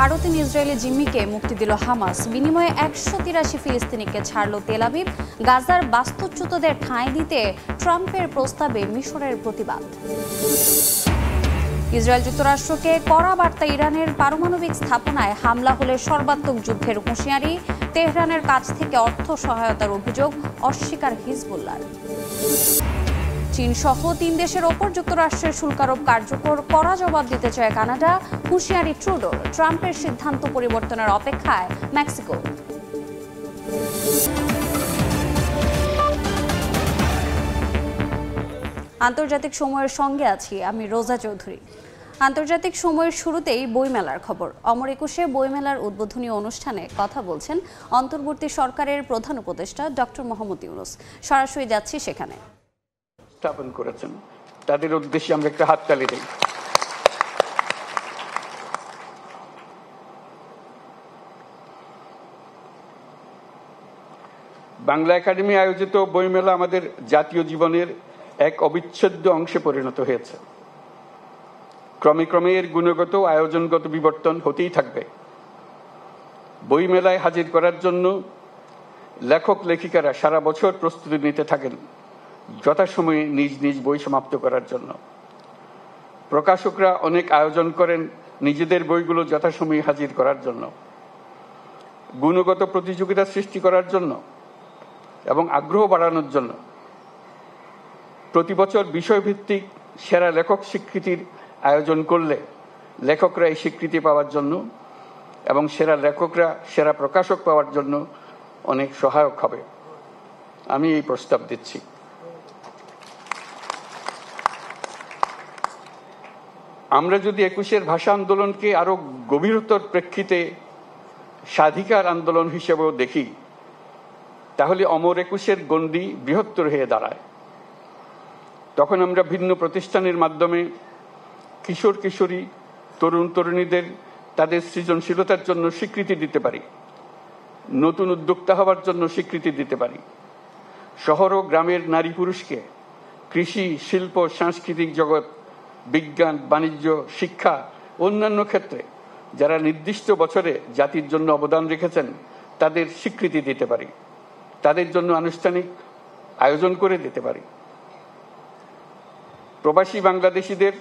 আরও ৩ ইসরায়েলি জিম্মিকে মুক্তি দিল হামাস। বিনিময়ে ১৮৩ ফিলিস্তিনিকে ছাড়ল তেল আবিব। গাজার বাস্তুচ্যুতদের ঠাঁই দিতে ট্রাম্পের প্রস্তাবে মিশরের প্রতিবাদ। ইসরায়েল যুক্তরাষ্ট্রকে কড়া বার্তা। ইরানের পারমাণবিক স্থাপনায় হামলা হলে সর্বাত্মক যুদ্ধের হুঁশিয়ারি। তেহরানের কাছ থেকে অর্থ সহায়তার অভিযোগ অস্বীকার হিজবুল্লাহর। চীন সহ ৩ দেশের ওপর যুক্তরাষ্ট্রের শুল্ক আরোপ কার্যকর, কড়া জবাব দিতে চায় কানাডা। হুঁশিয়ারি ট্রুডোর। ট্রাম্পের সিদ্ধান্ত পরিবর্তনের অপেক্ষায় মেক্সিকো। আন্তর্জাতিক সময়ের সঙ্গে আছি আমি রোজা চৌধুরী। আন্তর্জাতিক সময়ের শুরুতেই বইমেলার খবর। অমর একুশে বইমেলার উদ্বোধনী অনুষ্ঠানে কথা বলছেন অন্তর্বর্তী সরকারের প্রধান উপদেষ্টা ডক্টর মোহাম্মদ ইউনূস। সরাসরি যাচ্ছি সেখানে। স্থাপন করেছেন তাদের উদ্দেশ্যে আমরা একটা হাততালি দেই। বাংলা একাডেমি আয়োজিত বইমেলা আমাদের জাতীয় জীবনের এক অবিচ্ছেদ্য অংশে পরিণত হয়েছে। ক্রমে ক্রমে এর গুণগত আয়োজনগত বিবর্তন হতেই থাকবে। বইমেলায় হাজির করার জন্য লেখক লেখিকারা সারা বছর প্রস্তুতি নিতে থাকেন যথাসময়ে নিজ নিজ বই সমাপ্ত করার জন্য। প্রকাশকরা অনেক আয়োজন করেন নিজেদের বইগুলো যথাসময়ে হাজির করার জন্য, গুণগত প্রতিযোগিতা সৃষ্টি করার জন্য এবং আগ্রহ বাড়ানোর জন্য। প্রতি বছর বিষয়ভিত্তিক সেরা লেখক স্বীকৃতির আয়োজন করলে লেখকরা এই স্বীকৃতি পাওয়ার জন্য এবং সেরা লেখকরা সেরা প্রকাশক পাওয়ার জন্য অনেক সহায়ক হবে। আমি এই প্রস্তাব দিচ্ছি। আমরা যদি ২১-এর ভাষা আন্দোলনকে আরো গভীরতর প্রেক্ষিতে স্বাধিকার আন্দোলন হিসেবেও দেখি, তাহলে অমর ২১-এর গণ্ডি বৃহত্তর হয়ে দাঁড়ায়। তখন আমরা ভিন্ন প্রতিষ্ঠানের মাধ্যমে কিশোর কিশোরী, তরুণ তরুণীদের তাদের সৃজনশীলতার জন্য স্বীকৃতি দিতে পারি, নতুন উদ্যোক্তা হওয়ার জন্য স্বীকৃতি দিতে পারি। শহর ও গ্রামের নারী পুরুষকে কৃষি, শিল্প, সাংস্কৃতিক জগৎ, বিজ্ঞান, বাণিজ্য, শিক্ষা, অন্যান্য ক্ষেত্রে যারা নির্দিষ্ট বছরে জাতির জন্য অবদান রেখেছেন তাদের স্বীকৃতি দিতে পারি, তাদের জন্য আনুষ্ঠানিক আয়োজন করে দিতে পারি। প্রবাসী বাংলাদেশিদের,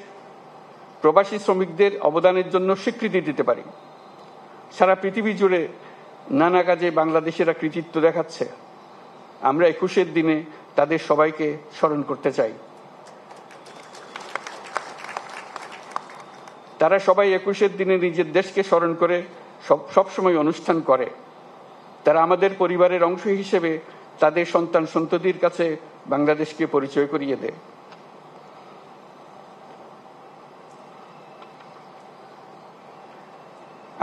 প্রবাসী শ্রমিকদের অবদানের জন্য স্বীকৃতি দিতে পারি। সারা পৃথিবী জুড়ে নানা কাজে বাংলাদেশিরা কৃতিত্ব দেখাচ্ছে। আমরা ২১-এর দিনে তাদের সবাইকে স্মরণ করতে চাই। তারা সবাই ২১-এর দিনে নিজের দেশকে স্মরণ করে সবসময় অনুষ্ঠান করে। তারা আমাদের পরিবারের অংশ হিসেবে তাদের সন্তান সন্ততির কাছে বাংলাদেশকে পরিচয় করিয়ে দেয়।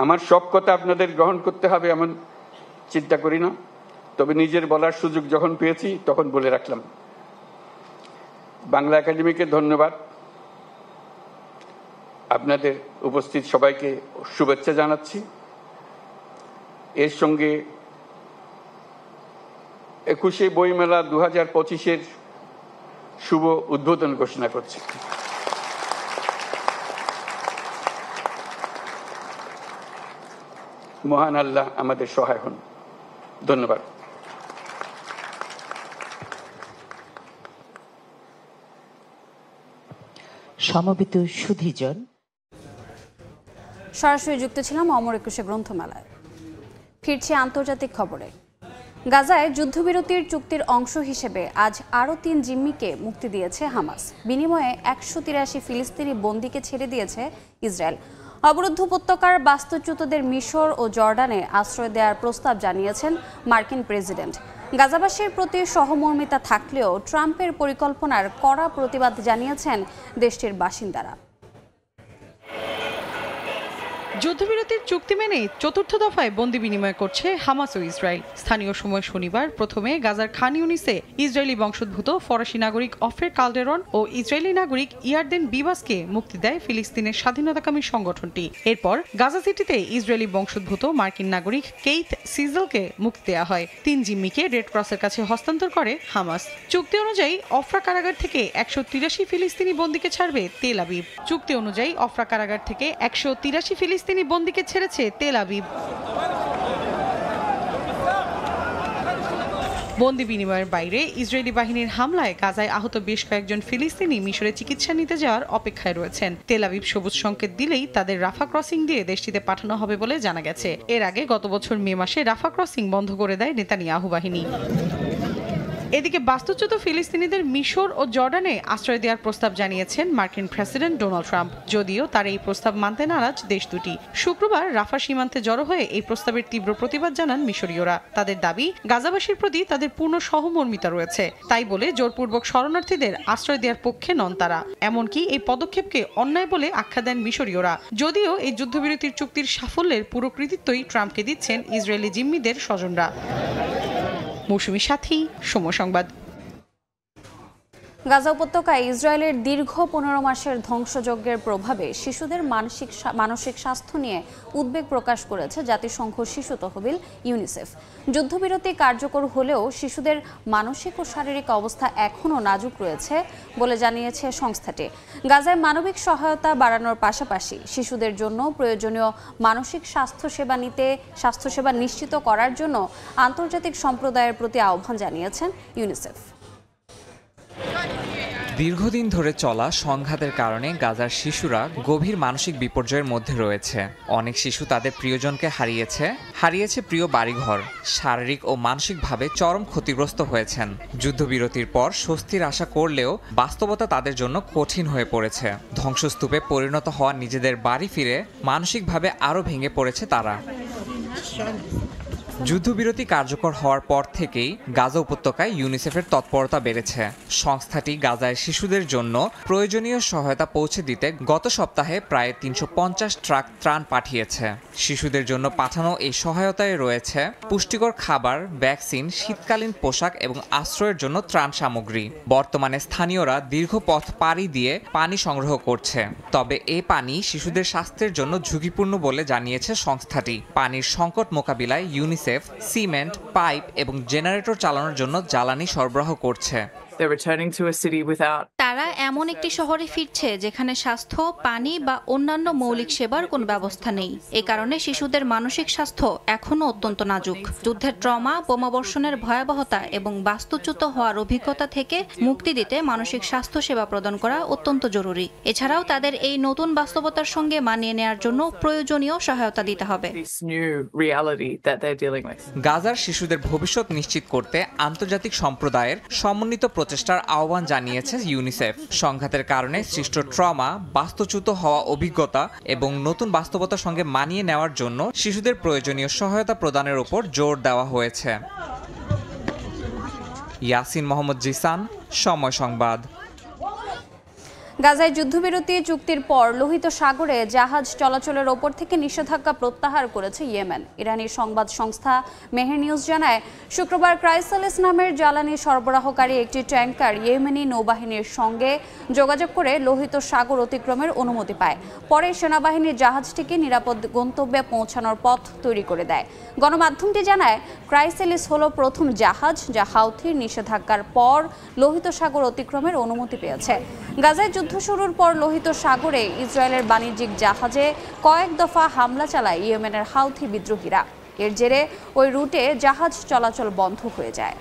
আমার সব কথা আপনাদের গ্রহণ করতে হবে এমন চিন্তা করি না, তবে নিজের বলার সুযোগ যখন পেয়েছি তখন বলে রাখলাম। বাংলা একাডেমিকে ধন্যবাদ। আপনাদের উপস্থিত সবাইকে শুভেচ্ছা জানাচ্ছি। এর সঙ্গে ২১শে বইমেলা ২০২৫-এর শুভ উদ্বোধন ঘোষণা করছি। মহান আল্লাহ আমাদের সহায় হন। ধন্যবাদ। সমবেত সুধীজন, সরাসরি যুক্ত ছিলাম অমর একুশে গ্রন্থমেলায়। ফিরছি আন্তর্জাতিক খবরে। গাজায় যুদ্ধবিরতির চুক্তির অংশ হিসেবে আজ আরও ৩ জিম্মিকে মুক্তি দিয়েছে হামাস। বিনিময়ে ১৮৩ ফিলিস্তিনি বন্দীকে ছেড়ে দিয়েছে ইসরায়েল। অবরুদ্ধ উপত্যকার বাস্তুচ্যুতদের মিশর ও জর্ডানে আশ্রয় দেওয়ার প্রস্তাব জানিয়েছেন মার্কিন প্রেসিডেন্ট। গাজাবাসীর প্রতি সহমর্মিতা থাকলেও ট্রাম্পের পরিকল্পনার কড়া প্রতিবাদ জানিয়েছেন দেশটির বাসিন্দারা। যুদ্ধবিরতির চুক্তি মেনে চতুর্থ দফায় বন্দি বিনিময় করছে হামাস ও ইসরায়েল। স্থানীয় সময় শনিবার প্রথমে গাজার খান ইউনিসে ইসরায়েলি বংশোদ্ভূত ফরাসি নাগরিক অফের কালডেরন ও ইসরায়েলি নাগরিক ইয়ারদেন বিবাসকে মুক্তি দেয় ফিলিস্তিনের স্বাধীনতাকামী সংগঠনটি। এরপর গাজা সিটিতে ইসরায়েলি বংশোদ্ভূত মার্কিন নাগরিক কেইথ সিজলকে মুক্তি দেওয়া হয়। ৩ জিম্মিকে রেড ক্রসের কাছে হস্তান্তর করে হামাস। চুক্তি অনুযায়ী অফরা কারাগার থেকে ১৮৩ ফিলিস্তিনি বন্দীকে ছাড়বে তেল আবিব। চুক্তি অনুযায়ী অফরা কারাগার থেকে ১৮৩ ফিলিস্তিনি ফিলিস্তিনি বন্দীকে ছেড়েছে তেল আবিব। বন্দি বিনিময়ের বাইরে ইসরায়েলি বাহিনীর হামলায় গাজায় আহত বেশ কয়েকজন ফিলিস্তিনি মিশরে চিকিৎসা নিতে যাওয়ার অপেক্ষায় রয়েছেন। তেল আবিব সবুজ সংকেত দিলেই তাদের রাফা ক্রসিং দিয়ে দেশটিতে পাঠানো হবে বলে জানা গেছে। এর আগে গত বছর মে মাসে রাফা ক্রসিং বন্ধ করে দেয় নেতানিয়াহু বাহিনী। এদিকে বাস্তুচ্যুত ফিলিস্তিনিদের মিশর ও জর্ডানে আশ্রয় দেওয়ার প্রস্তাব জানিয়েছেন মার্কিন প্রেসিডেন্ট ডোনাল্ড ট্রাম্প, যদিও তার এই প্রস্তাব মানতে নারাজ দেশ দুটি। শুক্রবার রাফা সীমান্তে জড়ো হয়ে এই প্রস্তাবের তীব্র প্রতিবাদ জানান মিশরীয়রা। তাদের দাবি, গাজাবাসীর প্রতি তাদের পূর্ণ সহমর্মিতা রয়েছে, তাই বলে জোরপূর্বক শরণার্থীদের আশ্রয় দেওয়ার পক্ষে নন তারা। এমনকি এই পদক্ষেপকে অন্যায় বলে আখ্যা দেন মিশরীয়রা, যদিও এই যুদ্ধবিরতির চুক্তির সাফল্যের পুরো কৃতিত্বই ট্রাম্পকে দিচ্ছেন ইসরায়েলি জিম্মিদের স্বজনরা। মৌসুমী সাথী, সময় সংবাদ। গাজা উপত্যকায় ইসরায়েলের দীর্ঘ 15 মাসের ধ্বংসযজ্ঞের প্রভাবে শিশুদের মানসিক স্বাস্থ্য নিয়ে উদ্বেগ প্রকাশ করেছে জাতিসংঘ শিশু তহবিল ইউনিসেফ। যুদ্ধবিরতি কার্যকর হলেও শিশুদের মানসিক ও শারীরিক অবস্থা এখনও নাজুক রয়েছে বলে জানিয়েছে সংস্থাটি। গাজায় মানবিক সহায়তা বাড়ানোর পাশাপাশি শিশুদের জন্য প্রয়োজনীয় মানসিক স্বাস্থ্যসেবা নিশ্চিত করার জন্য আন্তর্জাতিক সম্প্রদায়ের প্রতি আহ্বান জানিয়েছেন ইউনিসেফ। দীর্ঘদিন ধরে চলা সংঘাতের কারণে গাজার শিশুরা গভীর মানসিক বিপর্যয়ের মধ্যে রয়েছে। অনেক শিশু তাদের প্রিয়জনকে হারিয়েছে প্রিয় বাড়িঘর, শারীরিক ও মানসিকভাবে চরম ক্ষতিগ্রস্ত হয়েছেন। যুদ্ধবিরতির পর স্বস্তির আশা করলেও বাস্তবতা তাদের জন্য কঠিন হয়ে পড়েছে। ধ্বংসস্তূপে পরিণত হওয়া নিজেদের বাড়ি ফিরে মানসিকভাবে আরও ভেঙে পড়েছে তারা। যুদ্ধবিরতি কার্যকর হওয়ার পর থেকেই গাজা উপত্যকায় ইউনিসেফের তৎপরতা বেড়েছে। সংস্থাটি গাজায় শিশুদের জন্য প্রয়োজনীয় সহায়তা পৌঁছে দিতে গত সপ্তাহে প্রায় 350 ট্রাক ত্রাণ পাঠিয়েছে। শিশুদের জন্য পাঠানো এই সহায়তায় রয়েছে পুষ্টিকর খাবার, ভ্যাকসিন, শীতকালীন পোশাক এবং আশ্রয়ের জন্য ত্রাণ সামগ্রী। বর্তমানে স্থানীয়রা দীর্ঘ পথ পাড়ি দিয়ে পানি সংগ্রহ করছে, তবে এই পানি শিশুদের স্বাস্থ্যের জন্য ঝুঁকিপূর্ণ বলে জানিয়েছে সংস্থাটি। পানির সংকট মোকাবিলায় ইউনিসেফ সিমেন্ট, পাইপ এবং জেনারেটর চালানোর জন্য জ্বালানি সরবরাহ করছে। তারা এমন একটি শহরে ফিরছে যেখানে স্বাস্থ্য, পানি বা অন্যান্য মৌলিক সেবার কোনো ব্যবস্থা নেই। এ কারণে শিশুদের মানসিক স্বাস্থ্য এখনও অত্যন্ত নাজুক। যুদ্ধের ট্রমা, বোমাবর্ষণের ভয়াবহতা এবং বাস্তুচ্যুত হওয়ার অভিজ্ঞতা থেকে মুক্তি দিতে মানসিক স্বাস্থ্য সেবা প্রদান করা অত্যন্ত জরুরি। এছাড়াও তাদের এই নতুন বাস্তবতার সঙ্গে মানিয়ে নেওয়ার জন্য প্রয়োজনীয় সহায়তা দিতে হবে। গাজার শিশুদের ভবিষ্যৎ নিশ্চিত করতে আন্তর্জাতিক সম্প্রদায়ের সমন্বিত প্রচেষ্টার আহ্বান জানিয়েছে ইউনিসেফ। সংঘাতের কারণে সৃষ্ট ট্রমা, বাস্তুচ্যুত হওয়া অভিজ্ঞতা এবং নতুন বাস্তবতার সঙ্গে মানিয়ে নেওয়ার জন্য শিশুদের প্রয়োজনীয় সহায়তা প্রদানের উপর জোর দেওয়া হয়েছে। ইয়াসিন মোহাম্মদ জিসান, সময় সংবাদ। গাজায় যুদ্ধবিরতি চুক্তির পর লোহিত সাগরে জাহাজ চলাচলের ওপর থেকে নিষেধাজ্ঞা প্রত্যাহার করেছে ইয়েমেন। ইরানি সংবাদ সংস্থা মেহের নিউজ জানায়, শুক্রবার ক্রাইসালিস নামের জ্বালানি সরবরাহকারী একটি ট্যাঙ্কার ইয়েমেনি নৌবাহিনীর সঙ্গে যোগাযোগ করে লোহিত সাগর অতিক্রমের অনুমতি পায়। পরে সেনাবাহিনীর জাহাজটিকে নিরাপদ গন্তব্যে পৌঁছানোর পথ তৈরি করে দেয়। গণমাধ্যমটি জানায়, ক্রাইসালিস হলো প্রথম জাহাজ যা হাউথির নিষেধাজ্ঞার পর লোহিত সাগর অতিক্রমের অনুমতি পেয়েছে। গাজায় যুদ্ধ শুরুর পর লোহিত সাগরে ইসরায়েলের বাণিজ্যিক জাহাজে কয়েক দফা হামলা চালায় ইয়েমেনের হাউথি বিদ্রোহীরা। এর জেরে ওই রুটে জাহাজ চলাচল বন্ধ হয়ে যায়।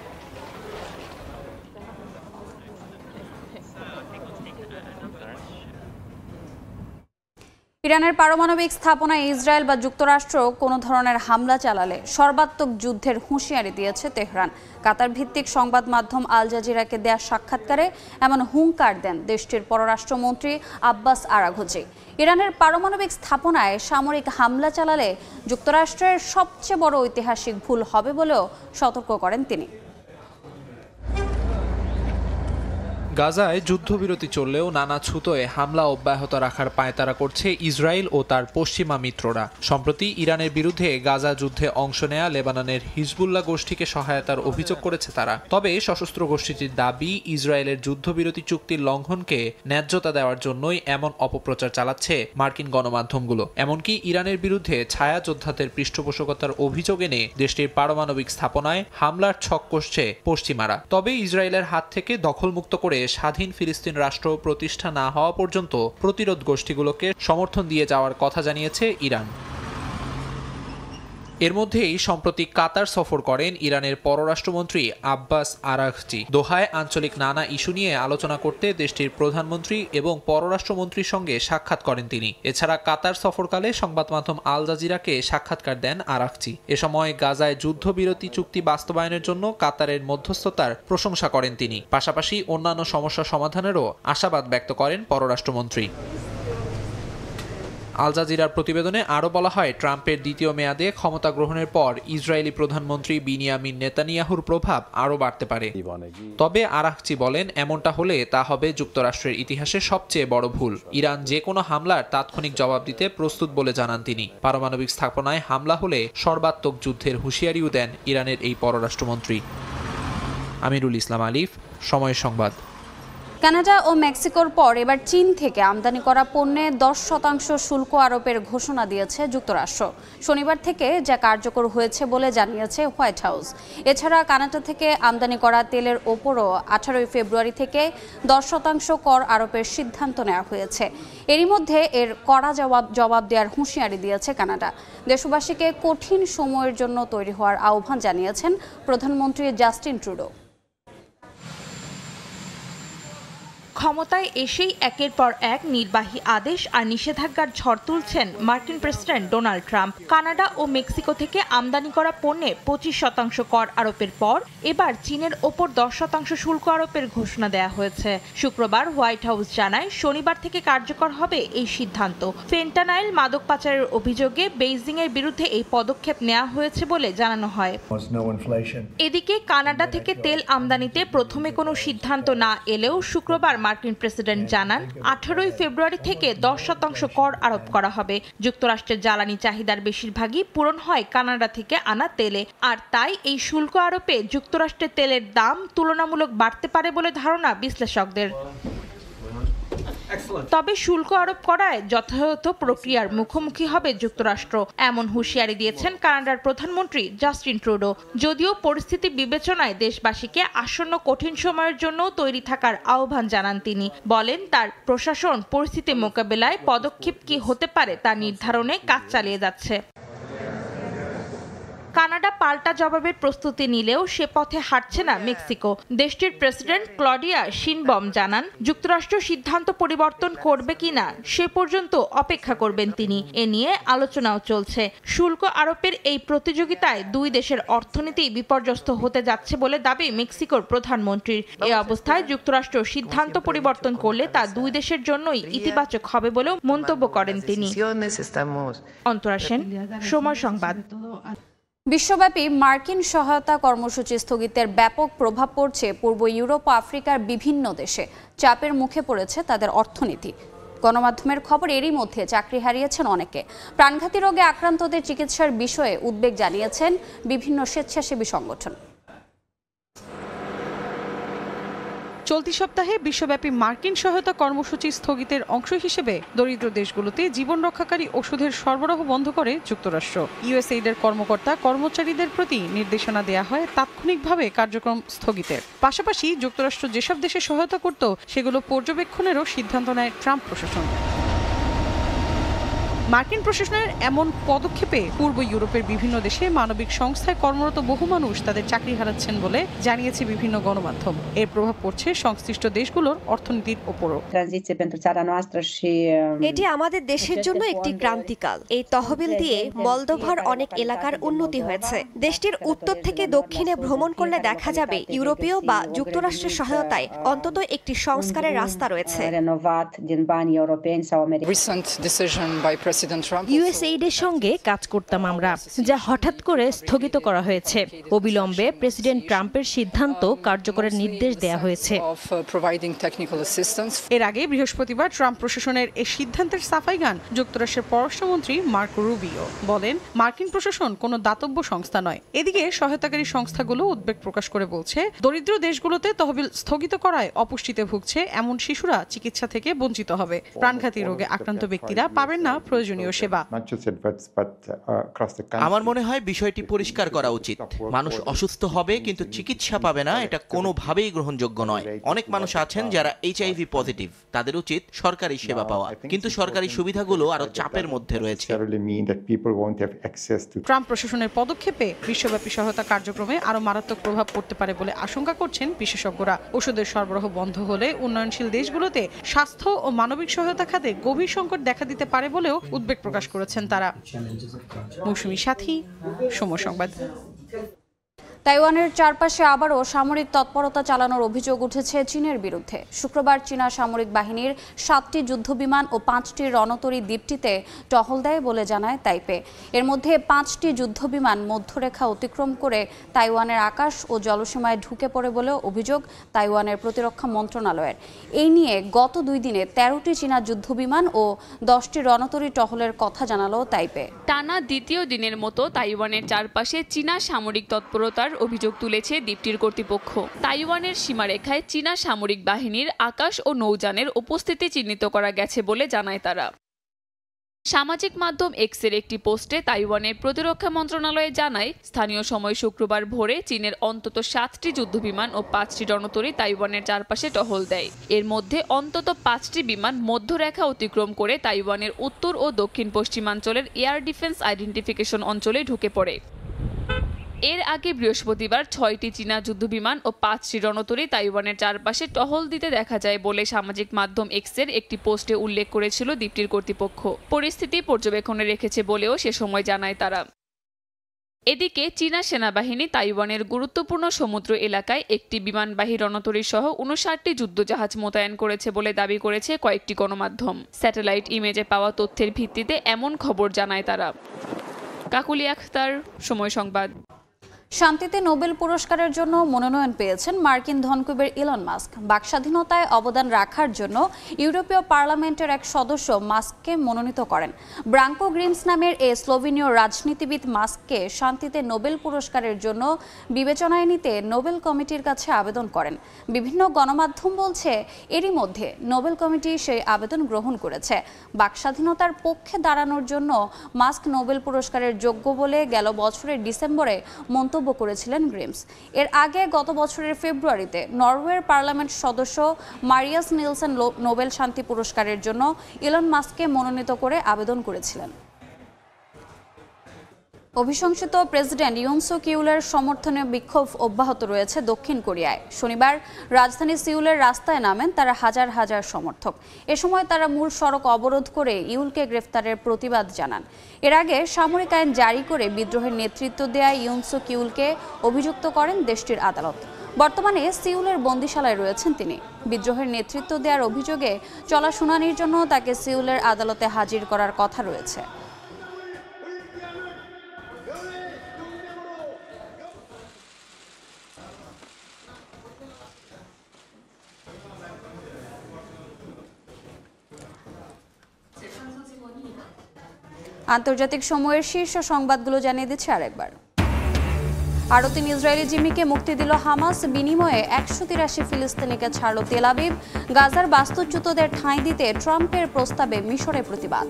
ইরানের পারমাণবিক স্থাপনায় ইসরায়েল বা যুক্তরাষ্ট্র কোনো ধরনের হামলা চালালে সর্বাত্মক যুদ্ধের হুঁশিয়ারি দিয়েছে তেহরান। কাতার ভিত্তিক সংবাদ মাধ্যম আল জাজিরাকে দেয়া সাক্ষাৎকারে এমন হুঙ্কার দেন দেশটির পররাষ্ট্রমন্ত্রী আব্বাস আরাঘচি। ইরানের পারমাণবিক স্থাপনায় সামরিক হামলা চালালে যুক্তরাষ্ট্রের সবচেয়ে বড় ঐতিহাসিক ভুল হবে বলেও সতর্ক করেন তিনি। গাজায় যুদ্ধবিরতি চললেও নানা ছুতোয় হামলা অব্যাহত রাখার পায়তারা করছে ইসরায়েল ও তার পশ্চিমা মিত্ররা। সম্প্রতি ইরানের বিরুদ্ধে গাজা যুদ্ধে অংশ নেয়া লেবাননের হিজবুল্লাহ গোষ্ঠীকে সহায়তার অভিযোগ করেছে তারা। তবে সশস্ত্র গোষ্ঠীটির দাবি, ইসরায়েলের যুদ্ধবিরতি চুক্তির লঙ্ঘনকে ন্যায্যতা দেওয়ার জন্যই এমন অপপ্রচার চালাচ্ছে মার্কিন গণমাধ্যমগুলো। এমনকি ইরানের বিরুদ্ধে ছায়া যোদ্ধাদের পৃষ্ঠপোষকতার অভিযোগ এনে দেশটির পারমাণবিক স্থাপনায় হামলার ছক কষছে পশ্চিমারা। তবে ইসরায়েলের হাত থেকে দখলমুক্ত করে স্বাধীন ফিলিস্তিন রাষ্ট্র প্রতিষ্ঠা না হওয়া পর্যন্ত প্রতিরোধ গোষ্ঠীগুলোকে সমর্থন দিয়ে যাওয়ার কথা জানিয়েছে ইরান। এর মধ্যেই সম্প্রতি কাতার সফর করেন ইরানের পররাষ্ট্রমন্ত্রী আব্বাস আরাঘচি। দোহায় আঞ্চলিক নানা ইস্যু নিয়ে আলোচনা করতে দেশটির প্রধানমন্ত্রী এবং পররাষ্ট্রমন্ত্রীর সঙ্গে সাক্ষাৎ করেন তিনি। এছাড়া কাতার সফরকালে সংবাদ মাধ্যম আল জাজিরাকে সাক্ষাৎকার দেন আরাঘচি। এ সময় গাজায় যুদ্ধবিরতি চুক্তি বাস্তবায়নের জন্য কাতারের মধ্যস্থতার প্রশংসা করেন তিনি। পাশাপাশি অন্যান্য সমস্যা সমাধানেরও আশাবাদ ব্যক্ত করেন পররাষ্ট্রমন্ত্রী। আল জাজিরার প্রতিবেদনে আরও বলা হয়, ট্রাম্পের দ্বিতীয় মেয়াদে ক্ষমতা গ্রহণের পর ইসরায়েলি প্রধানমন্ত্রী বিনিয়ামিন নেতানিয়াহুর প্রভাব আরও বাড়তে পারে। তবে আরাঘচি বলেন, এমনটা হলে তা হবে যুক্তরাষ্ট্রের ইতিহাসে সবচেয়ে বড় ভুল। ইরান যে কোনো হামলার তাৎক্ষণিক জবাব দিতে প্রস্তুত বলে জানান তিনি। পারমাণবিক স্থাপনায় হামলা হলে সর্বাত্মক যুদ্ধের হুঁশিয়ারিও দেন ইরানের এই পররাষ্ট্রমন্ত্রী। আমিরুল ইসলাম আলিফ, সময় সংবাদ। কানাডা ও মেক্সিকোর পর এবার চীন থেকে আমদানি করা পণ্যে 10% শুল্ক আরোপের ঘোষণা দিয়েছে যুক্তরাষ্ট্র। শনিবার থেকে যা কার্যকর হয়েছে বলে জানিয়েছে হোয়াইট হাউস। এছাড়া কানাডা থেকে আমদানি করা তেলের ওপরও 18 ফেব্রুয়ারি থেকে 10% কর আরোপের সিদ্ধান্ত নেওয়া হয়েছে। এরই মধ্যে এর কড়া জবাব দেওয়ার হুঁশিয়ারি দিয়েছে কানাডা। দেশবাসীকে কঠিন সময়ের জন্য তৈরি হওয়ার আহ্বান জানিয়েছেন প্রধানমন্ত্রী জাস্টিন ট্রুডো। ক্ষমতায় এসেই একের পর এক নির্বাহী আদেশ আর নিষেধাজ্ঞার ঝড় তুলছেন মার্কিন প্রেসিডেন্ট ডোনাল্ড ট্রাম্প। কানাডা ও মেক্সিকো থেকে আমদানি করা পণ্যে 25% কর আরোপের পর এবার চীনের ওপর 10% শুল্ক আরোপের ঘোষণা দেওয়া হয়েছে। শুক্রবার হোয়াইট হাউস জানায়, শনিবার থেকে কার্যকর হবে এই সিদ্ধান্ত। ফেন্টানাইল মাদক পাচারের অভিযোগে বেইজিংয়ের বিরুদ্ধে এই পদক্ষেপ নেওয়া হয়েছে বলে জানানো হয়। এদিকে কানাডা থেকে তেল আমদানিতে প্রথমে কোনো সিদ্ধান্ত না এলেও শুক্রবার মার্কিন প্রেসিডেন্ট জানান, 18 ফেব্রুয়ারি থেকে 10% কর আরোপ করা হবে। যুক্তরাষ্ট্রের জ্বালানি চাহিদার বেশিরভাগই পূরণ হয় কানাডা থেকে আনা তেলে, আর তাই এই শুল্ক আরোপে যুক্তরাষ্ট্রের তেলের দাম তুলনামূলক বাড়তে পারে বলে ধারণা বিশ্লেষকদের। তবে শুল্ক আরোপ করায় যথাযথ প্রক্রিয়ার মুখোমুখি হবে যুক্তরাষ্ট্র, এমন হুঁশিয়ারি দিয়েছেন কানাডার প্রধানমন্ত্রী জাস্টিন ট্রুডো। যদিও পরিস্থিতি বিবেচনায় দেশবাসীকে আসন্ন কঠিন সময়ের জন্য তৈরি থাকার আহ্বান জানান তিনি। বলেন, তার প্রশাসন পরিস্থিতি মোকাবেলায় পদক্ষেপ কি হতে পারে তা নির্ধারণে কাজ চালিয়ে যাচ্ছে। কানাডা পাল্টা জবাবের প্রস্তুতি নিলেও সে পথে হাঁটছে না মেক্সিকো। দেশটির প্রেসিডেন্ট ক্লডিয়া শিনবম জানান, যুক্তরাষ্ট্র সিদ্ধান্ত পরিবর্তন করবে কিনা সে পর্যন্ত অপেক্ষা করবেন তিনি। এ নিয়ে আলোচনাও চলছে। শুল্ক আরোপের এই প্রতিযোগিতায় দুই দেশের অর্থনীতি বিপর্যস্ত হতে যাচ্ছে বলে দাবি মেক্সিকোর প্রধানমন্ত্রীর। এ অবস্থায় যুক্তরাষ্ট্র সিদ্ধান্ত পরিবর্তন করলে তা দুই দেশের জন্যই ইতিবাচক হবে বলেও মন্তব্য করেন তিনি। অন্তরা সেন, সময় সংবাদ। বিশ্বব্যাপী মার্কিন সহায়তা কর্মসূচি স্থগিতের ব্যাপক প্রভাব পড়ছে পূর্ব ইউরোপ ও আফ্রিকার বিভিন্ন দেশে। চাপের মুখে পড়েছে তাদের অর্থনীতি। গণমাধ্যমের খবর, এরই মধ্যে চাকরি হারিয়েছেন অনেকে। প্রাণঘাতী রোগে আক্রান্তদের চিকিৎসার বিষয়ে উদ্বেগ জানিয়েছেন বিভিন্ন স্বেচ্ছাসেবী সংগঠন। চলতি সপ্তাহে বিশ্বব্যাপী মার্কিন সহায়তা কর্মসূচি স্থগিতের অংশ হিসেবে দরিদ্র দেশগুলোতে জীবন রক্ষাকারী ওষুধের সরবরাহ বন্ধ করে যুক্তরাষ্ট্র। ইউএসএইডের কর্মকর্তা কর্মচারীদের প্রতি নির্দেশনা দেওয়া হয় তাৎক্ষণিকভাবে কার্যক্রম স্থগিতের। পাশাপাশি যুক্তরাষ্ট্র যেসব দেশে সহায়তা করত সেগুলো পর্যবেক্ষণেরও সিদ্ধান্ত নেয় ট্রাম্প প্রশাসন। মার্কিন প্রশাসনের এমন পদক্ষেপে পূর্ব ইউরোপের বিভিন্ন দেশে মানবিক সংস্থায় কর্মরত বহু মানুষ তাদের চাকরি হারাচ্ছেন বলে জানিয়েছে বিভিন্ন গণমাধ্যম। এর প্রভাব পড়ছে সংশ্লিষ্ট দেশগুলোর অর্থনীতির ওপরও। এটি আমাদের দেশের জন্য একটি ক্রান্তিকাল। এই তহবিল দিয়ে মলদোভার অনেক এলাকার উন্নতি হয়েছে। দেশটির উত্তর থেকে দক্ষিণে ভ্রমণ করলে দেখা যাবে ইউরোপীয় বা যুক্তরাষ্ট্রের সহায়তায় অন্তত একটি সংস্কারের রাস্তা রয়েছে। ইউএসএইডের সঙ্গে কাজ করতাম আমরা, যা হঠাৎ করে স্থগিত করা হয়েছে। অবিলম্বে প্রেসিডেন্ট ট্রাম্পের সিদ্ধান্ত কার্যকরের নির্দেশ দেওয়া হয়েছে। এর আগে বৃহস্পতিবার ট্রাম্প প্রশাসনের এই সিদ্ধান্তের সাফাই গান যুক্তরাষ্ট্রের পররাষ্ট্রমন্ত্রী মার্কো রুবিও। বলেন, মার্কিন প্রশাসন কোনো দাতব্য সংস্থা নয়। এদিকে সহায়তাকারী সংস্থাগুলো উদ্বেগ প্রকাশ করে বলছে, দরিদ্র দেশগুলোতে তহবিল স্থগিত করায় অপুষ্টিতে ভুগছে এমন শিশুরা চিকিৎসা থেকে বঞ্চিত হবে। প্রাণঘাতী রোগে আক্রান্ত ব্যক্তিরা পাবেন না প্রয়োজনীয় প্রয়োজনীয় সেবা। আমার মনে হয় বিষয়টি পরিষ্কার করা উচিত। মানুষ অসুস্থ হবে কিন্তু চিকিৎসা পাবে না, এটা কোনোভাবেই গ্রহণযোগ্য নয়। অনেক মানুষ আছেন যারা HIV পজিটিভ, তাদের উচিত সরকারি সেবা পাওয়া, কিন্তু সরকারি সুবিধাগুলো আরো চাপের মধ্যে রয়েছে। ট্রাম্প প্রশাসনের পদক্ষেপে বিশ্বব্যাপী সহায়তা কার্যক্রমে আরো মারাত্মক প্রভাব পড়তে পারে বলে আশঙ্কা করছেন বিশেষজ্ঞরা। ওষুধের সরবরাহ বন্ধ হলে উন্নয়নশীল দেশগুলোতে স্বাস্থ্য ও মানবিক সহায়তা খাতে গভীর সংকট দেখা দিতে পারে বলেও উদ্বেগ প্রকাশ করেছেন তারা। মৌসুমী সাথী, সময় সংবাদ। তাইওয়ানের চারপাশে আবারও সামরিক তৎপরতা চালানোর অভিযোগ উঠেছে চীনের বিরুদ্ধে। শুক্রবার চীনা সামরিক বাহিনীর 7টি যুদ্ধবিমান ও 5টি রণতরী দ্বীপটিতে টহল দেয় বলে জানায় তাইপে। এর মধ্যে 5টি যুদ্ধবিমান মধ্যরেখা অতিক্রম করে তাইওয়ানের আকাশ ও জলসীমায় ঢুকে পড়ে বলেও অভিযোগ তাইওয়ানের প্রতিরক্ষা মন্ত্রণালয়ের। এই নিয়ে গত 2 দিনে 13টি চীনা যুদ্ধবিমান ও 10টি রণতরী টহলের কথা জানালো তাইপে। টানা দ্বিতীয় দিনের মতো তাইওয়ানের চারপাশে চীনা সামরিক তৎপরতার অভিযোগ তুলেছে দ্বীপটির কর্তৃপক্ষ। তাইওয়ানের সীমারেখায় চীনা সামরিক বাহিনীর আকাশ ও নৌযানের উপস্থিতি চিহ্নিত করা গেছে বলে জানায় তারা। সামাজিক মাধ্যম এক্সের একটি পোস্টে তাইওয়ানের প্রতিরক্ষা মন্ত্রণালয় জানায়, স্থানীয় সময় শুক্রবার ভোরে চীনের অন্তত 7টি যুদ্ধবিমান ও 5টি রণতরী তাইওয়ানের চারপাশে টহল দেয়। এর মধ্যে অন্তত 5টি বিমান মধ্যরেখা অতিক্রম করে তাইওয়ানের উত্তর ও দক্ষিণ পশ্চিমাঞ্চলের এয়ার ডিফেন্স আইডেন্টিফিকেশন অঞ্চলে ঢুকে পড়ে। এর আগে বৃহস্পতিবার 6টি চীনা যুদ্ধবিমান ও 5টি রণতরী তাইওয়ানের চারপাশে টহল দিতে দেখা যায় বলে সামাজিক মাধ্যম এক্সের একটি পোস্টে উল্লেখ করেছিল দ্বীপটির কর্তৃপক্ষ। পরিস্থিতি পর্যবেক্ষণে রেখেছে বলেও সে সময় জানায় তারা। এদিকে চীনা সেনাবাহিনী তাইওয়ানের গুরুত্বপূর্ণ সমুদ্র এলাকায় একটি বিমানবাহী রণতরী সহ 59টি যুদ্ধজাহাজ মোতায়েন করেছে বলে দাবি করেছে কয়েকটি গণমাধ্যম। স্যাটেলাইট ইমেজে পাওয়া তথ্যের ভিত্তিতে এমন খবর জানায় তারা। কাকুলি আখতার, সময় সংবাদ। শান্তিতে নোবেল পুরস্কারের জন্য মনোনয়ন পেয়েছেন মার্কিন ধনকুবের ইলন মাস্ক। বাকস্বাধীনতায় অবদান রাখার জন্য ইউরোপীয় পার্লামেন্টের এক সদস্য মাস্ককে মনোনীত করেন। ব্রাঙ্কো গ্রিমস নামের এই স্লোভেনীয় রাজনীতিবিদ মাস্ককে শান্তিতে নোবেল পুরস্কারের জন্য বিবেচনায় নিতে নোবেল কমিটির কাছে আবেদন করেন। বিভিন্ন গণমাধ্যম বলছে এরই মধ্যে নোবেল কমিটি সেই আবেদন গ্রহণ করেছে। বাকস্বাধীনতার পক্ষে দাঁড়ানোর জন্য মাস্ক নোবেল পুরস্কারের যোগ্য বলে গেল বছরের ডিসেম্বরে মন্তব্য করেছিলেন গ্রিমস। এর আগে গত বছরের ফেব্রুয়ারিতে নরওয়ের পার্লামেন্ট সদস্য মারিয়াস নিলসন নোবেল শান্তি পুরস্কারের জন্য ইলন মাস্ককে মনোনীত করে আবেদন করেছিলেন। অভিশংসিত প্রেসিডেন্ট ইউন সুক ইউলের সমর্থনে বিক্ষোভ অব্যাহত রয়েছে দক্ষিণ কোরিয়ায়। শনিবার রাজধানী সিউলের রাস্তায় নামেন তারা হাজার হাজার সমর্থক। এ সময় তারা মূল সড়ক অবরোধ করে ইউলকে গ্রেফতারের প্রতিবাদ জানান। এর আগে সামরিক আইন জারি করে বিদ্রোহের নেতৃত্ব দেয়া ইউন সুক ইউলকে অভিযুক্ত করেন দেশটির আদালত। বর্তমানে সিউলের বন্দিশালায় রয়েছেন তিনি। বিদ্রোহের নেতৃত্ব দেওয়ার অভিযোগে চলা শুনানির জন্য তাকে সিউলের আদালতে হাজির করার কথা রয়েছে। আন্তর্জাতিক সময়ের শীর্ষ সংবাদগুলো জানিয়ে দিচ্ছে আরেকবার। আরও 3 ইসরায়েলি জিম্মিকে মুক্তি দিল হামাস। বিনিময়ে 183 ফিলিস্তিনিকে ছাড়ল তেল আবিব। গাজার বাস্তুচ্যুতদের ঠাঁই দিতে ট্রাম্পের প্রস্তাবে মিশরে প্রতিবাদ।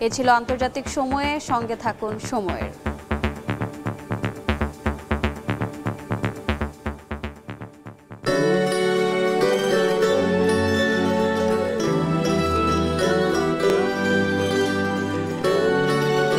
এ ছিল আন্তর্জাতিক সময়ে। সঙ্গে থাকুন সময়ের।